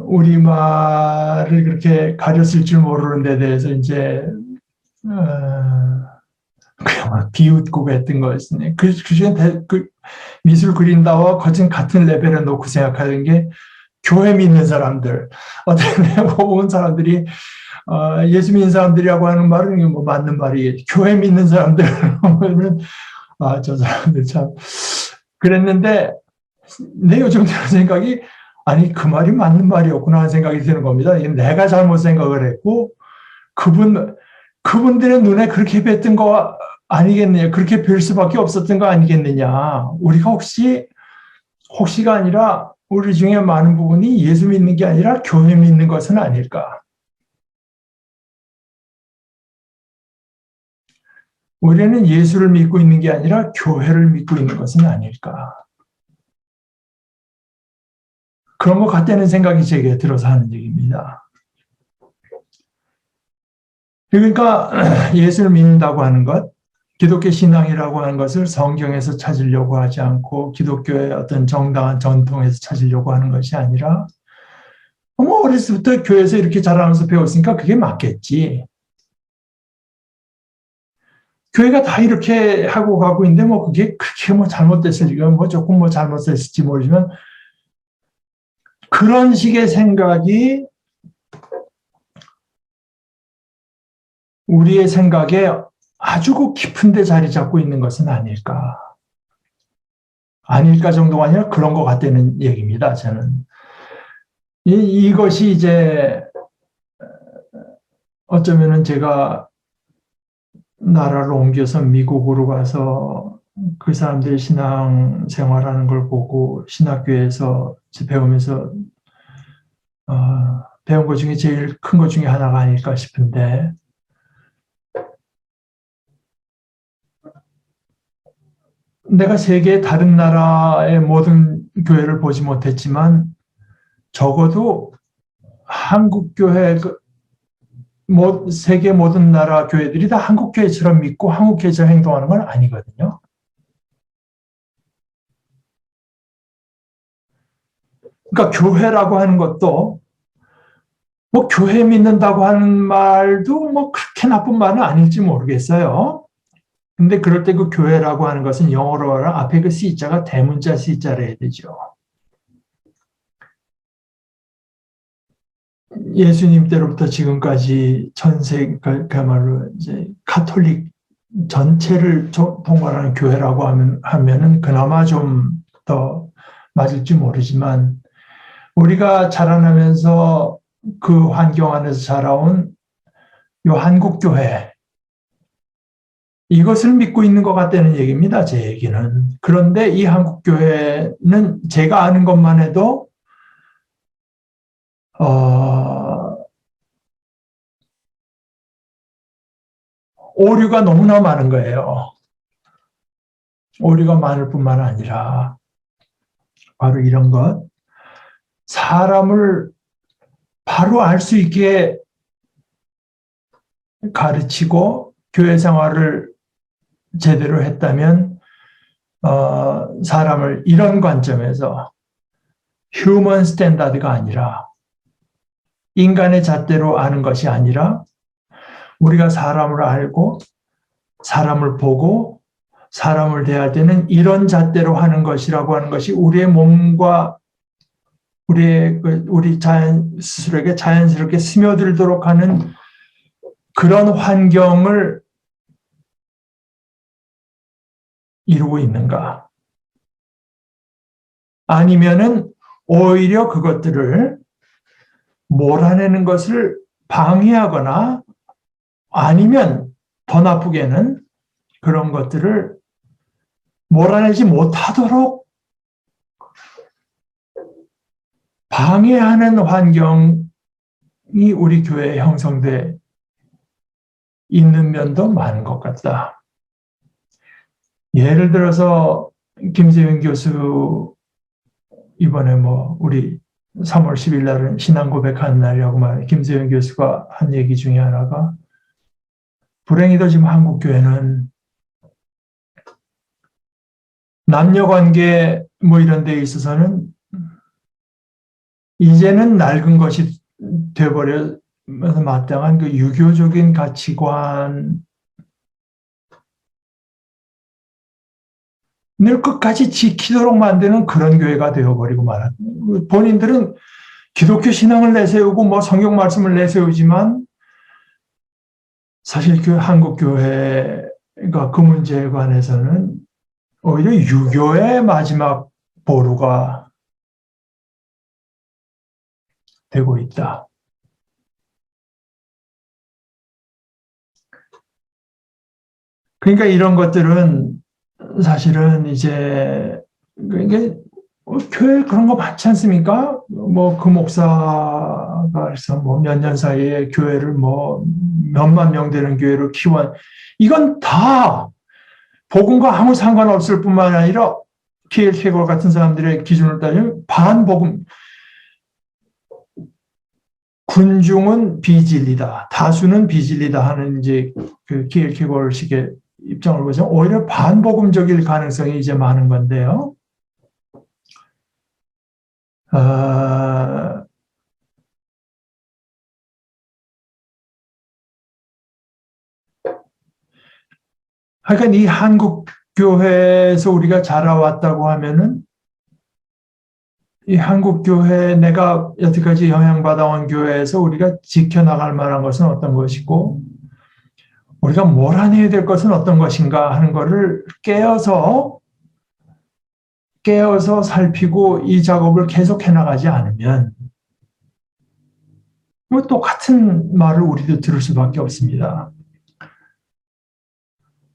우리말을 그렇게 가렸을 줄 모르는 데 대해서 이제 그냥 비웃고 그랬던 거였으니 그 중에 미술 그린다와 거진 같은 레벨에 놓고 생각하는 게 교회 믿는 사람들 어떻게 보면 사람들이 예수 믿는 사람들이라고 하는 말은 뭐 맞는 말이겠지. 교회 믿는 사람들 보면 저 사람들 참 그랬는데 내 요즘 드는 생각이 아니 그 말이 맞는 말이었구나 하는 생각이 드는 겁니다. 내가 잘못 생각을 했고 그분들의 눈에 그렇게 뵀던 거 아니겠느냐. 그렇게 뵐 수밖에 없었던 거 아니겠느냐. 우리가 혹시가 아니라 우리 중에 많은 부분이 예수 믿는 게 아니라 교회 믿는 것은 아닐까. 우리는 예수를 믿고 있는 게 아니라 교회를 믿고 있는 것은 아닐까. 그런 것 같다는 생각이 제게 들어서 하는 얘기입니다. 그러니까 예수를 믿는다고 하는 것, 기독교 신앙이라고 하는 것을 성경에서 찾으려고 하지 않고 기독교의 어떤 정당한 전통에서 찾으려고 하는 것이 아니라 뭐 어렸을 때부터 교회에서 이렇게 자라면서 배웠으니까 그게 맞겠지. 교회가 다 이렇게 하고 가고 있는데 뭐 그게 그렇게 뭐 잘못됐을 리가 뭐 조금 뭐 잘못됐을지 모르지만 그런 식의 생각이 우리의 생각에 아주 깊은 데 자리 잡고 있는 것은 아닐까. 아닐까 정도가 아니라 그런 것 같다는 얘기입니다. 저는. 이것이 이제 어쩌면은 제가 나라를 옮겨서 미국으로 가서 그 사람들이 신앙 생활하는 걸 보고 신학교에서 배우면서 배운 것 중에 제일 큰 것 중에 하나가 아닐까 싶은데 내가 세계 다른 나라의 모든 교회를 보지 못했지만 적어도 한국 교회 세계 모든 나라 교회들이 다 한국 교회처럼 믿고 한국 교회처럼 행동하는 건 아니거든요. 그러니까 교회라고 하는 것도 뭐 교회 믿는다고 하는 말도 뭐 그렇게 나쁜 말은 아닐지 모르겠어요. 근데 그럴 때 그 교회라고 하는 것은 영어로 말하면 앞에 그 C자가 대문자 C자라 해야 되죠. 예수님 때로부터 지금까지 전세, 그야말로 이제 카톨릭 전체를 통괄하는 교회라고 하면은 그나마 좀 더 맞을지 모르지만 우리가 자라나면서 그 환경 안에서 자라온 요 한국 교회 이것을 믿고 있는 것 같다는 얘기입니다. 제 얘기는. 그런데 이 한국 교회는 제가 아는 것만 해도 오류가 너무나 많은 거예요. 오류가 많을 뿐만 아니라 바로 이런 것. 사람을 바로 알 수 있게 가르치고 교회 생활을 제대로 했다면 사람을 이런 관점에서 휴먼 스탠다드가 아니라 인간의 잣대로 아는 것이 아니라 우리가 사람을 알고 사람을 보고 사람을 대할 때는 이런 잣대로 하는 것이라고 하는 것이 우리의 몸과 우리 자연 스스로에게 자연스럽게 스며들도록 하는 그런 환경을 이루고 있는가? 아니면은 오히려 그것들을 몰아내는 것을 방해하거나 아니면 더 나쁘게는 그런 것들을 몰아내지 못하도록 방해하는 환경이 우리 교회에 형성돼 있는 면도 많은 것 같다. 예를 들어서 김재윤 교수 이번에 뭐 우리 3월 10일 날은 신앙 고백하는 날이라고 말해 김재윤 교수가 한 얘기 중에 하나가 불행히도 지금 한국 교회는 남녀 관계 뭐 이런 데 있어서는 이제는 낡은 것이 돼버려서 마땅한 그 유교적인 가치관 늘 끝까지 지키도록 만드는 그런 교회가 되어버리고 말한. 본인들은 기독교 신앙을 내세우고 뭐 성경 말씀을 내세우지만 사실 그 한국 교회가 그 문제에 관해서는 오히려 유교의 마지막 보루가 되고 있다. 그러니까 이런 것들은 사실은 이제 이게 교회 그런 거 많지 않습니까? 뭐 그 목사가 그래서 뭐 몇 년 사이에 교회를 뭐 몇만 명 되는 교회로 키워 이건 다 복음과 아무 상관없을 뿐만 아니라 키엘케고르 같은 사람들의 기준을 따지면 반복음 군중은 비진리다, 다수는 비진리다 하는 이제 그 키엘케고르식의 입장을 보자면 오히려 반복음적일 가능성이 이제 많은 건데요. 하여간 이 한국 교회에서 우리가 자라왔다고 하면은 이 한국 교회 내가 여태까지 영향받아온 교회에서 우리가 지켜나갈 만한 것은 어떤 것이고 우리가 몰아내야 될 것은 어떤 것인가 하는 것을 깨어서 살피고 이 작업을 계속해 나가지 않으면 뭐 똑같은 말을 우리도 들을 수밖에 없습니다.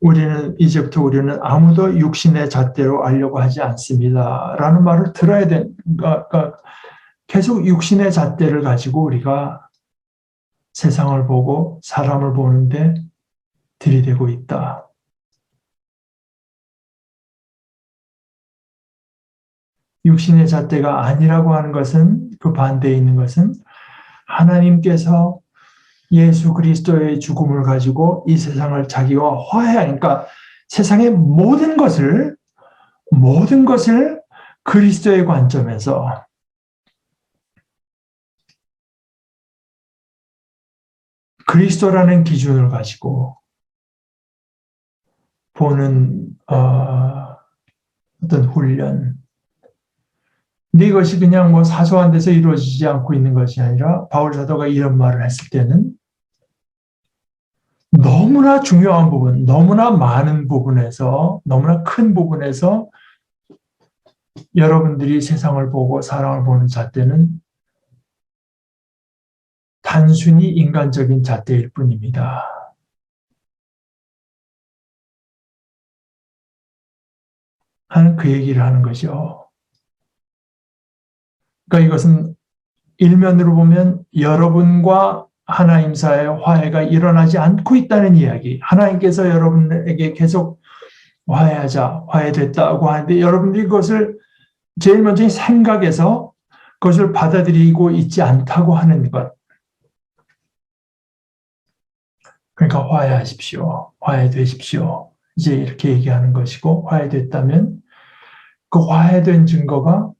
우리는 아무도 육신의 잣대로 알려고 하지 않습니다. 라는 말을 들어야 그러니까 계속 육신의 잣대를 가지고 우리가 세상을 보고 사람을 보는데 들이대고 있다. 육신의 잣대가 아니라고 하는 것은 그 반대에 있는 것은 하나님께서 예수 그리스도의 죽음을 가지고 이 세상을 자기와 그러니까 세상의 모든 것을 그리스도의 관점에서 그리스도라는 기준을 가지고 보는 어떤 훈련. 근데 이것이 그냥 뭐 사소한 데서 이루어지지 않고 있는 것이 아니라 바울 사도가 이런 말을 했을 때는 너무나 중요한 부분, 너무나 많은 부분에서, 너무나 큰 부분에서 여러분들이 세상을 보고 사랑을 보는 잣대는 단순히 인간적인 잣대일 뿐입니다. 하는 그 얘기를 하는 거죠. 그러니까 이것은 일면으로 보면 여러분과 하나님 사이의 화해가 일어나지 않고 있다는 이야기. 하나님께서 여러분에게 계속 화해하자, 화해됐다고 하는데 여러분들이 그것을 제일 먼저 생각해서 그것을 받아들이고 있지 않다고 하는 것. 그러니까 화해하십시오. 화해되십시오. 이제 이렇게 얘기하는 것이고 화해됐다면 그 화해된 증거가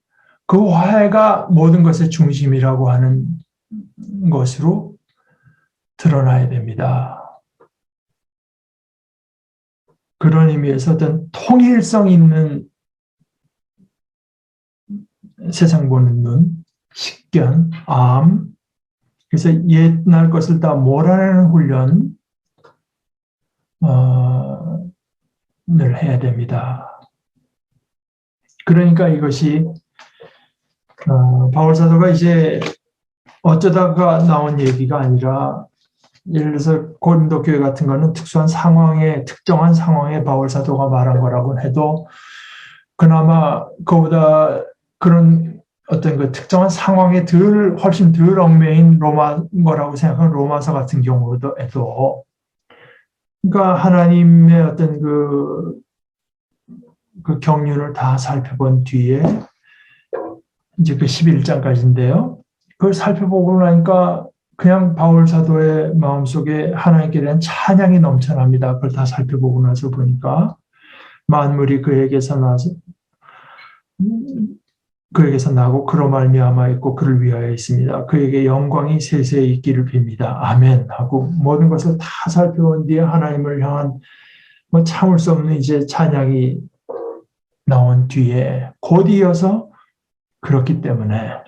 그 화해가 모든 것의 중심이라고 하는 것으로 드러나야 됩니다. 그런 의미에서 어떤 통일성 있는 세상 보는 눈, 식견, 암, 그래서 옛날 것을 다 몰아내는 훈련을 해야 됩니다. 그러니까 이것이 바울 사도가 이제 어쩌다가 나온 얘기가 아니라 예를 들어서 고린도 교회 같은 거는 특수한 상황에 특정한 상황에 바울 사도가 말한 거라고 해도 그나마 그보다 그런 어떤 그 특정한 상황에 훨씬 덜 얽매인 로마어라고 생각하는 로마서 같은 경우도 해도 그러니까 하나님의 어떤 그 경륜을 다 살펴본 뒤에 이제 그 11장까지인데요. 그걸 살펴보고 나니까 그냥 바울 사도의 마음속에 하나님께 대한 찬양이 넘쳐납니다. 그걸 다 살펴보고 나서 보니까 만물이 그에게서 나고 그로 말미암아 있고 그를 위하여 있습니다. 그에게 영광이 세세히 있기를 빕니다. 아멘 하고 모든 것을 다 살펴본 뒤에 하나님을 향한 뭐 참을 수 없는 이제 찬양이 나온 뒤에 곧 이어서 그렇기 때문에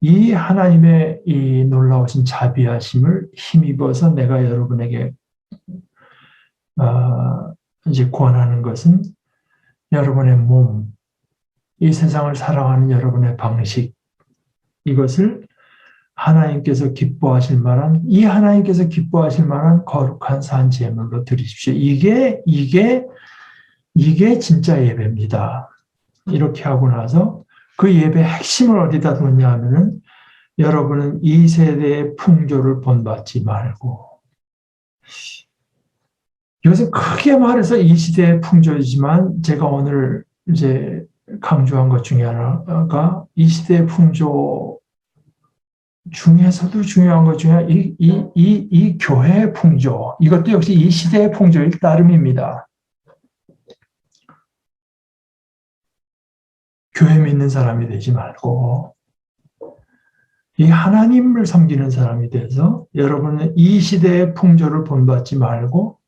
이 하나님의 이 놀라우신 자비하심을 힘입어서 내가 여러분에게 이제 권하는 것은 여러분의 몸, 이 세상을 사랑하는 여러분의 방식, 이것을 하나님께서 기뻐하실 만한, 이 하나님께서 기뻐하실 만한 거룩한 산 제물로 드리십시오. 이게 진짜 예배입니다. 이렇게 하고 나서 그 예배의 핵심을 어디다 뒀냐 하면은 여러분은 이 세대의 풍조를 본받지 말고, 이것은 크게 말해서 이 시대의 풍조이지만 제가 오늘 이제 강조한 것 중에 하나가 이 시대의 풍조 중에서도 중요한 것 중에 이 교회의 풍조, 이것도 역시 이 시대의 풍조일 따름입니다. 교회 믿는 사람이 되지 말고 이 하나님을 섬기는 사람이 돼서 여러분은 이 시대의 풍조를 본받지 말고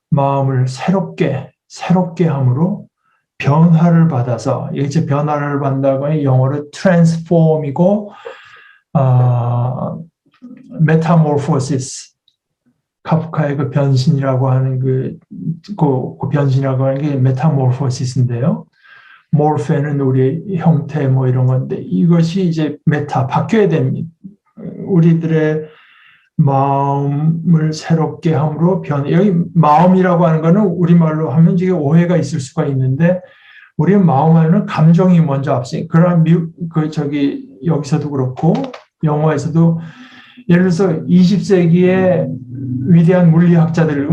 마음을 새롭게 함으로 변화를 받아서, 이제 변화를 받는다고 하면 영어로 transform이고 메타모르포시스, 카프카의 그 변신이라고 하는 그 변신이라고 하는 게 메타모르포시스인데요. 모르페는 우리의 형태 뭐 이런 건데 이것이 이제 바뀌어야 됩니다. 우리들의 마음을 새롭게 함으로 여기 마음이라고 하는 거는 우리말로 하면 이게 오해가 있을 수가 있는데 우리의 마음 안에는 감정이 먼저 앞서니 그러나 여기서도 그렇고 영어에서도 예를 들어서 20세기의 위대한 물리학자들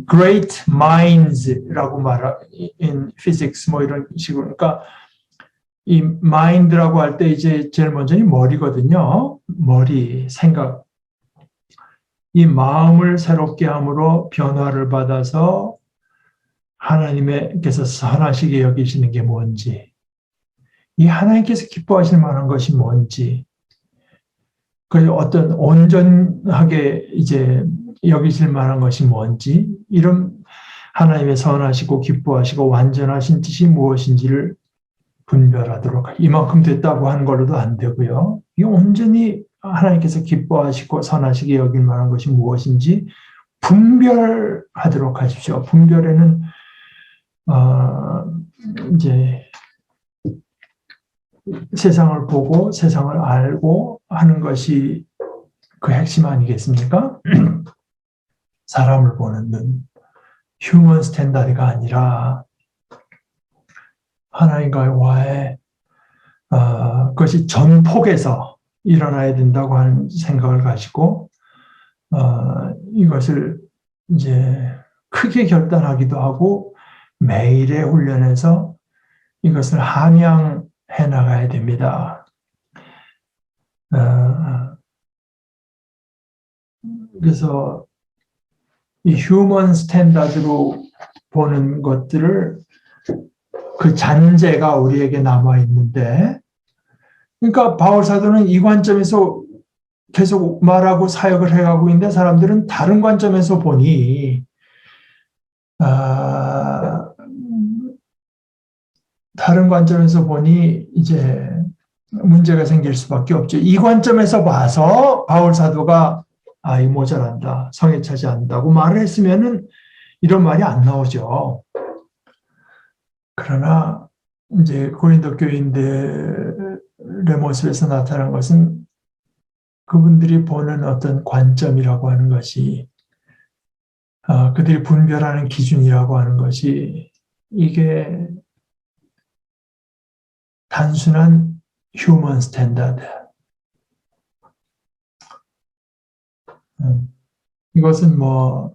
great minds라고 in physics 뭐 이런 식으로 그러니까 이 mind라고 할 때 이제 제일 먼저는 머리거든요. 머리, 생각. 이 마음을 새롭게 함으로 변화를 받아서 하나님께서 선하시게 여기시는 게 뭔지, 이 하나님께서 기뻐하실 만한 것이 뭔지, 그 어떤 온전하게 이제 여기실 만한 것이 뭔지, 이런 하나님의 선하시고 기뻐하시고 완전하신 뜻이 무엇인지를 분별하도록, 이만큼 됐다고 하는 걸로도 안 되고요. 이 온전히 하나님께서 기뻐하시고 선하시게 여길 만한 것이 무엇인지 분별하도록 하십시오. 분별에는 이제 세상을 보고 세상을 알고 하는 것이 그 핵심 아니겠습니까? 사람을 보는 눈, 휴먼 스탠다드가 아니라 하나님과의 화해, 그것이 전폭에서 일어나야 된다고 하는 생각을 가지고 이것을 이제 크게 결단하기도 하고 매일의 훈련에서 이것을 함양해 나가야 됩니다. 그래서 이 휴먼 스탠다드로 보는 것들을 그 잔재가 우리에게 남아 있는데, 그러니까 바울 사도는 이 관점에서 계속 말하고 사역을 해가고 있는데 사람들은 다른 관점에서 보니 다른 관점에서 보니 이제 문제가 생길 수밖에 없죠. 이 관점에서 봐서 바울 사도가 이 모자란다, 성에 차지 않는다고 말을 했으면은 이런 말이 안 나오죠. 그러나 이제 고린도 교인들의 모습에서 나타난 것은 그분들이 보는 어떤 관점이라고 하는 것이, 그들이 분별하는 기준이라고 하는 것이, 이게 단순한 휴먼 스탠다드. 이것은 뭐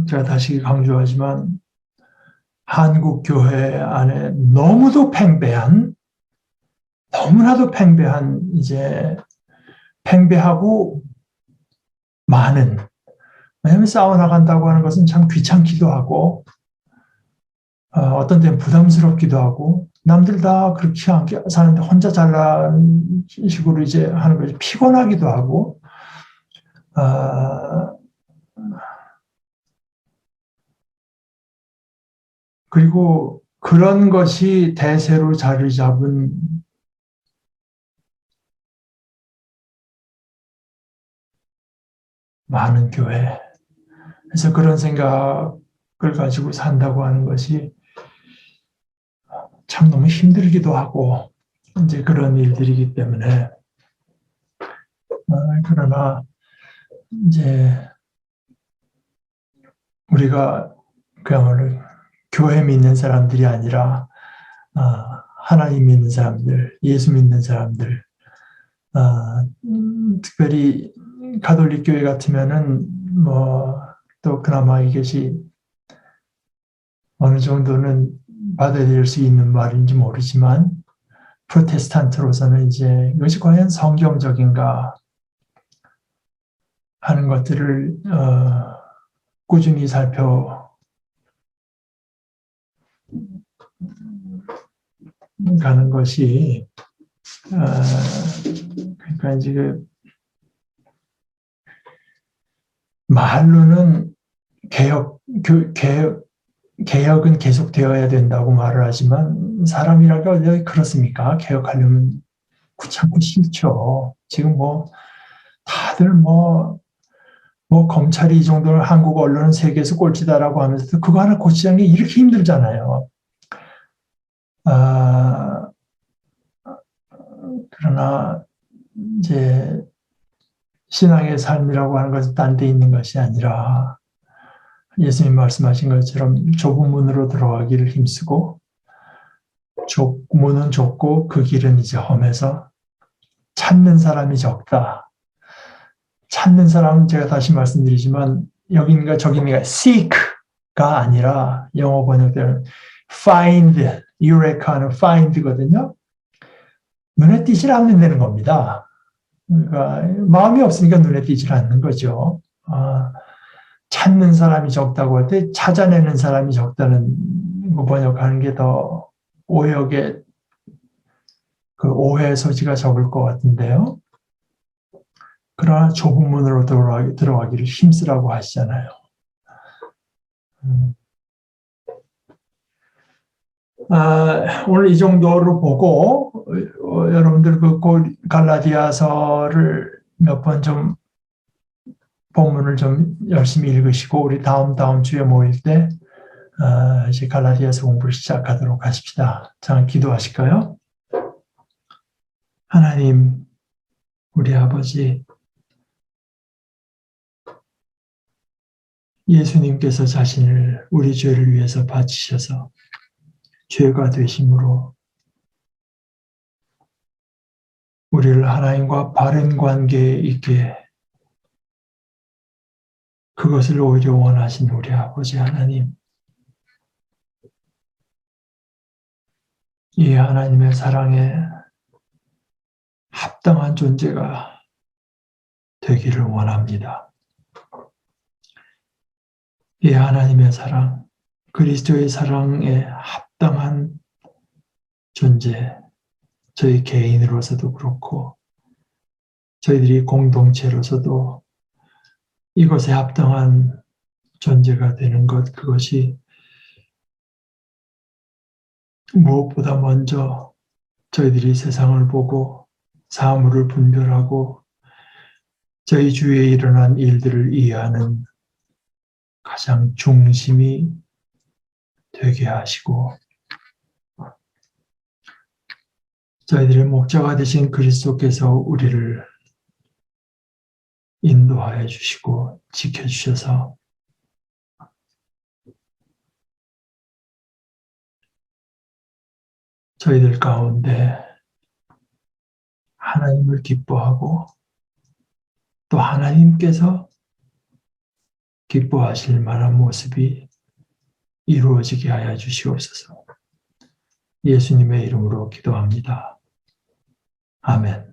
제가 다시 강조하지만 한국 교회 안에 너무나도 팽배한 이제 팽배하고 많은, 왜냐하면 싸워나간다고 하는 것은 참 귀찮기도 하고 어떤 때는 부담스럽기도 하고, 남들 다 그렇게 사는데 혼자 잘난 식으로 이제 하는 것이 피곤하기도 하고, 그리고 그런 것이 대세로 자리 잡은 많은 교회. 그래서 그런 생각을 가지고 산다고 하는 것이 참 너무 힘들기도 하고, 이제 그런 일들이기 때문에, 그러나 이제 우리가 그야말로 교회 믿는 사람들이 아니라 하나님 믿는 사람들, 예수 믿는 사람들, 특별히 가톨릭 교회 같으면은 뭐 또 그나마 이것이 어느 정도는 받아들일 수 있는 말인지 모르지만, 프로테스탄트로서는 이제 이것이 과연 성경적인가 하는 것들을 꾸준히 살펴가는 것이, 그러니까 이제 말로는 개혁은 계속되어야 된다고 말을 하지만, 사람이라고 원래 그렇습니까? 개혁하려면 귀찮고 싫죠. 지금 뭐 다들 뭐 검찰이 이 정도는 한국 언론은 세계에서 꼴찌다라고 하면서 그거 하나 고치자는 게 이렇게 힘들잖아요. 그러나 이제 신앙의 삶이라고 하는 것은 딴 데 있는 것이 아니라, 예수님 말씀하신 것처럼 좁은 문으로 들어가기를 힘쓰고, 문은 좁고 그 길은 이제 험해서 찾는 사람이 적다. 찾는 사람은 제가 다시 말씀드리지만 여긴가 저긴가 seek가 아니라 영어 번역되는 find, eureka는 find거든요. 눈에 띄질 않는다는 겁니다. 그러니까 마음이 없으니까 눈에 띄질 않는 거죠. 찾는 사람이 적다고 할 때 찾아내는 사람이 적다는 거 번역하는 게 더 오역의 그 오해 소지가 적을 것 같은데요. 그러나 좁은 문으로 들어가기를 힘쓰라고 하시잖아요. 오늘 이 정도로 보고 여러분들 그 갈라디아서를 몇 번 좀 본문을 좀 열심히 읽으시고 우리 다음 주에 모일 때 이제 갈라디아서 공부를 시작하도록 하십시다. 자, 기도하실까요? 하나님, 우리 아버지, 예수님께서 자신을 우리 죄를 위해서 바치셔서 죄가 되심으로 우리를 하나님과 바른 관계에 있게 그것을 오히려 원하신 우리 아버지 하나님, 이 하나님의 사랑에 합당한 존재가 되기를 원합니다. 이 하나님의 사랑, 그리스도의 사랑에 합당한 존재, 저희 개인으로서도 그렇고 저희들이 공동체로서도 이것에 합당한 존재가 되는 것, 그것이 무엇보다 먼저 저희들이 세상을 보고 사물을 분별하고 저희 주위에 일어난 일들을 이해하는 가장 중심이 되게 하시고 저희들의 목자가 되신 그리스도께서 우리를 인도하여 주시고 지켜주셔서 저희들 가운데 하나님을 기뻐하고 또 하나님께서 기뻐하실 만한 모습이 이루어지게 하여 주시옵소서. 예수님의 이름으로 기도합니다. 아멘.